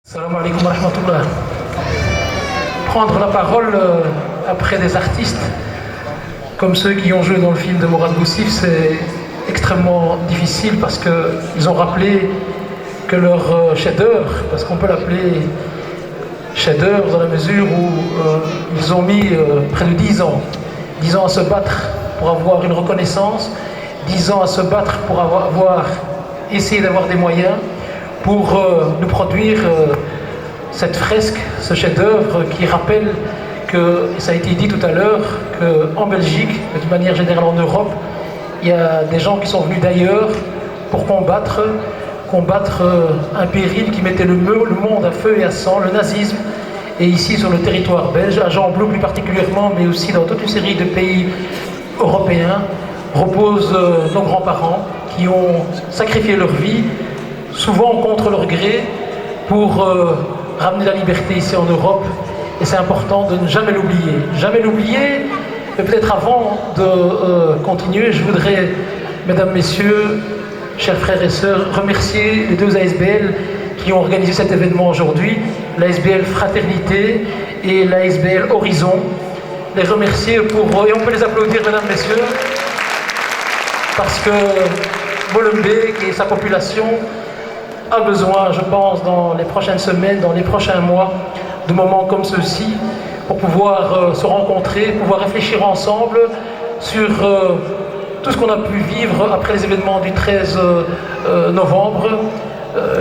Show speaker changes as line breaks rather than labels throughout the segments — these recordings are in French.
Salam alaikum wa rahmatullah. Prendre la parole après des artistes comme ceux qui ont joué dans le film de Mourad Boussif, c'est extrêmement difficile parce qu'ils ont rappelé que leur chef-d'œuvre, parce qu'on peut l'appeler chef-d'œuvre dans la mesure où ils ont mis près de 10 ans à se battre pour avoir une reconnaissance, 10 ans à se battre pour essayer d'avoir des moyens pour nous produire cette fresque, ce chef-d'œuvre qui rappelle que, ça a été dit tout à l'heure, qu'en Belgique, mais de manière générale en Europe, il y a des gens qui sont venus d'ailleurs pour combattre un péril qui mettait le monde à feu et à sang, le nazisme. Et ici sur le territoire belge, à Gembloux plus particulièrement, mais aussi dans toute une série de pays européens, reposent nos grands-parents qui ont sacrifié leur vie, souvent contre leur gré, pour ramener la liberté ici en Europe. Et c'est important de ne jamais l'oublier. Jamais l'oublier. Mais peut-être avant de continuer, je voudrais, mesdames, messieurs, chers frères et sœurs, remercier les deux ASBL qui ont organisé cet événement aujourd'hui, l'ASBL Fraternité et l'ASBL Horizon. Les remercier et on peut les applaudir, mesdames, messieurs, parce que Molenbeek et sa population a besoin, je pense, dans les prochaines semaines, dans les prochains mois, de moments comme ceux-ci, pour pouvoir se rencontrer, pouvoir réfléchir ensemble sur tout ce qu'on a pu vivre après les événements du 13 novembre.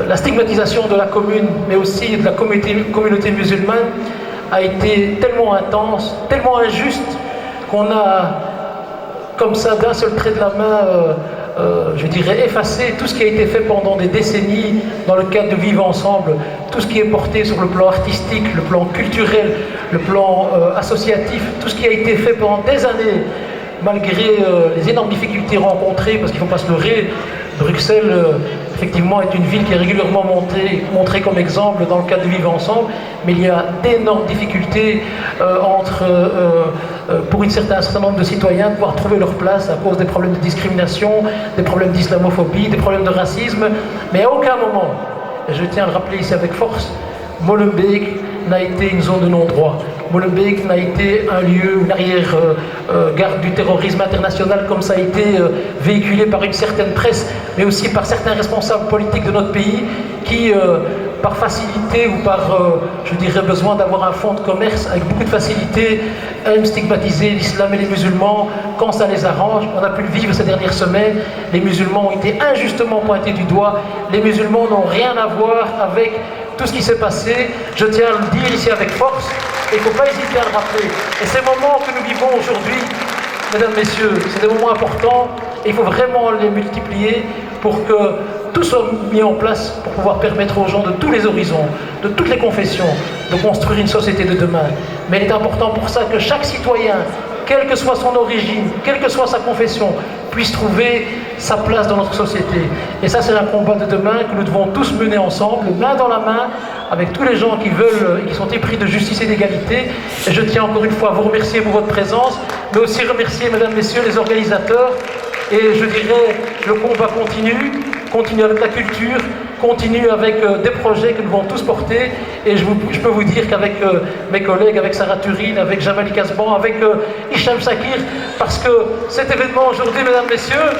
La stigmatisation de la commune, mais aussi de la communauté musulmane, a été tellement intense, tellement injuste, qu'on a, comme ça, d'un seul trait de la main, je dirais, effacer tout ce qui a été fait pendant des décennies dans le cadre de Vivre Ensemble, tout ce qui est porté sur le plan artistique, le plan culturel, le plan associatif, tout ce qui a été fait pendant des années, malgré les énormes difficultés rencontrées, parce qu'il ne faut pas se leurrer, Bruxelles, effectivement, est une ville qui est régulièrement montrée comme exemple dans le cadre de Vivre Ensemble, mais il y a d'énormes difficultés pour un certain nombre de citoyens de pouvoir trouver leur place à cause des problèmes de discrimination, des problèmes d'islamophobie, des problèmes de racisme. Mais à aucun moment, et je tiens à le rappeler ici avec force, Molenbeek n'a été une zone de non-droit. Molenbeek n'a été un lieu, une arrière-garde du terrorisme international comme ça a été véhiculé par une certaine presse, mais aussi par certains responsables politiques de notre pays qui, par facilité ou par, je dirais, besoin d'avoir un fonds de commerce avec beaucoup de facilité, aiment stigmatiser l'islam et les musulmans quand ça les arrange. On a pu le vivre ces dernières semaines. Les musulmans ont été injustement pointés du doigt. Les musulmans n'ont rien à voir avec tout ce qui s'est passé. Je tiens à le dire ici avec force. Et il ne faut pas hésiter à le rappeler. Et ces moments que nous vivons aujourd'hui, mesdames, messieurs, c'est des moments importants et il faut vraiment les multiplier pour que tout soit mis en place pour pouvoir permettre aux gens de tous les horizons, de toutes les confessions, de construire une société de demain. Mais il est important pour ça que chaque citoyen, quelle que soit son origine, quelle que soit sa confession, puisse trouver sa place dans notre société. Et ça, c'est un combat de demain que nous devons tous mener ensemble, main dans la main, avec tous les gens qui veulent et qui sont épris de justice et d'égalité. Et je tiens encore une fois à vous remercier pour votre présence, mais aussi remercier, mesdames, messieurs, les organisateurs. Et je dirais, le combat continue avec la culture, continue avec des projets que nous devons tous porter. Et je peux vous dire qu'avec mes collègues, avec Sarah Turine, avec Jamali Kasban, avec Hicham Shakir, parce que cet événement aujourd'hui, mesdames, messieurs,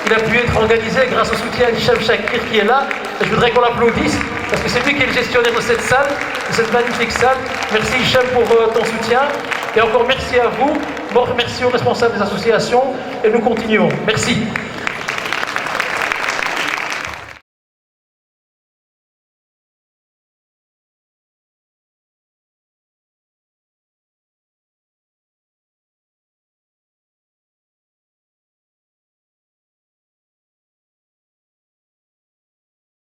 il a pu être organisé grâce au soutien d'Hicham Shakir qui est là. Et je voudrais qu'on l'applaudisse, parce que c'est lui qui est le gestionnaire de cette salle, de cette magnifique salle. Merci Hicham pour ton soutien. Et encore merci à vous, merci aux responsables des associations, et nous continuons. Merci.